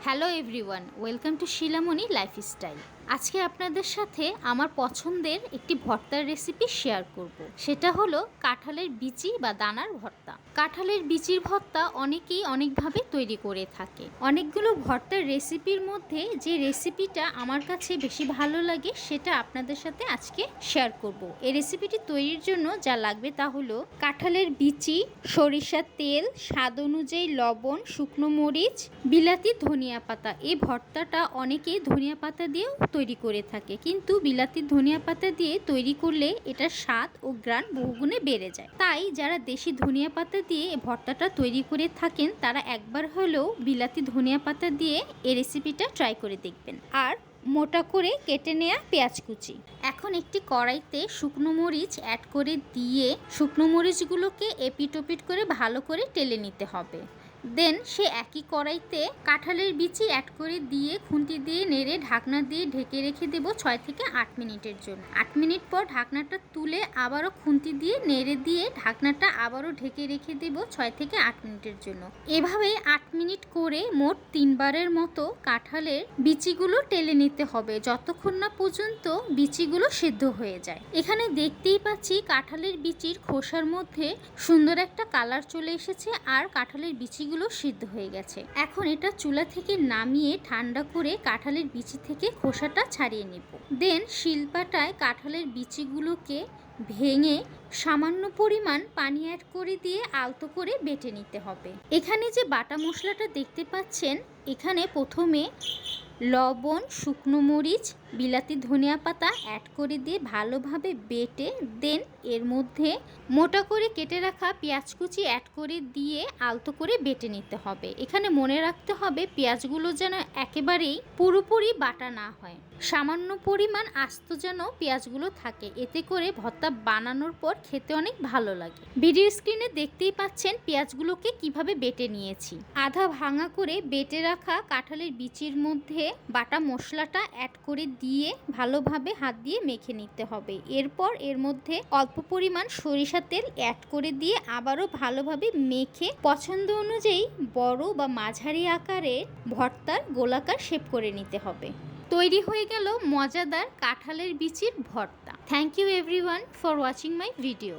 Hello everyone, welcome to শিলামণি lifestyle. আজকে আপনাদের সাথে আমার পছন্দের একটি ভর্তার রেসিপি শেয়ার করব। সেটা হলো কাঁঠালের বিচি বা দানার ভর্তা। কাঁঠালের বিচির ভর্তা অনেকেই অনেকভাবে তৈরি করে থাকে। অনেকগুলো ভর্তার রেসিপির মধ্যে যে রেসিপিটা আমার কাছে বেশি ভালো লাগে সেটা আপনাদের সাথে আজকে শেয়ার করব। এই রেসিপিটি তৈরির জন্য যা লাগবে তা হলো কাঁঠালের বিচি, সরিষার তেল, স্বাদ অনুযায়ী লবণ, শুকনো মরিচ, বিলাতি ধনিয়া পাতা। এই ভর্তাটা অনেকেই ধনিয়া পাতা দিয়েও তৈরি করে থাকে, কিন্তু বিলাতি ধনিয়া পাতা দিয়ে তৈরি করলে এটার স্বাদ ও ঘ্রাণ বহুগুণে বেড়ে যায়। তাই যারা দেশি ধনিয়া পাতা দিয়ে এই ভর্তাটা তৈরি করে থাকেন তারা একবার হলেও বিলাতি ধনিয়া পাতা দিয়ে এই রেসিপিটা ট্রাই করে দেখবেন। আর মোটা করে কেটে নেওয়া পেঁয়াজ কুচি। এখন একটি কড়াইতে শুকনো মরিচ অ্যাড করে দিয়ে শুকনো মরিচগুলোকে এপিট ওপিট করে ভালো করে টেলে নিতে হবে। দেন সে একই কড়াইতে কাঁঠালের বিচি অ্যাড করে দিয়ে খুন্তি দিয়ে নেড়ে ঢাকনা দিয়ে ঢেকে রেখে দেবো 6 থেকে 8 মিনিটের জন্য। 8 মিনিট পর ঢাকনাটা তুলে আবারও খুন্তি দিয়ে নেড়ে দিয়ে ঢাকনাটা আবারও ঢেকে রেখে দেবো 6 থেকে 8 মিনিটের জন্য। এভাবে 8 মিনিট করে মোট 3 বারের মতো কাঁঠালের বিচিগুলো টেলে নিতে হবে যতক্ষণ না পর্যন্ত বিচিগুলো সিদ্ধ হয়ে যায়। এখানে দেখতেই পাচ্ছি কাঁঠালের বিচির খোসার মধ্যে সুন্দর একটা কালার চলে এসেছে আর কাঁঠালের বিচিগুলো সিদ্ধ হয়ে গেছে। এখন এটা চুলা থেকে নামিয়ে ঠান্ডা করে কাঁঠালের বিচি থেকে খোসাটা ছাড়িয়ে নেব। দেন শিলপাটায় কাঁঠালের বিচিগুলোকে ভেঙে সামান্য পরিমাণ পানি অ্যাড করে দিয়ে আলতো করে বেটে নিতে হবে। এখানে যে বাটা মশলাটা দেখতে পাচ্ছেন, এখানে প্রথমে লবণ, শুকনো মরিচ, বিলাতি ধনিয়া পাতা অ্যাড করে দিয়ে ভালোভাবে বেটে দেন এর মধ্যে মোটা করে কেটে রাখা পেঁয়াজ কুচি অ্যাড করে দিয়ে আলতো করে বেটে নিতে হবে। এখানে মনে রাখতে হবে পেঁয়াজগুলো যেন একেবারেই পুরোপুরি বাটা না হয়, সামান্য পরিমাণ আস্ত যেন পেঁয়াজগুলো থাকে, এতে করে ভর্তা বানানোর পর খেতে অনেক ভালো লাগে। ভিডিও স্ক্রিনে দেখতেই পাচ্ছেন পেঁয়াজগুলোকে কিভাবে বেটে নিয়েছি। আধা ভাঙা করে বেটে রাখা কাঁঠালের বিচির মধ্যে বাটা মশলাটা অ্যাড করে দিয়ে ভালোভাবে হাত দিয়ে মেখে নিতে হবে। এরপর এর মধ্যে অল্প পরিমাণ সরিষার তেল অ্যাড করে দিয়ে আবারও ভালোভাবে মেখে পছন্দ অনুযায়ী বড় বা মাঝারি আকারে ভর্তার গোলাকার শেপ করে নিতে হবে। তৈরি হয়ে গেল মজাদার কাঁঠালের বিচির ভর্তা। Thank you everyone for watching my video.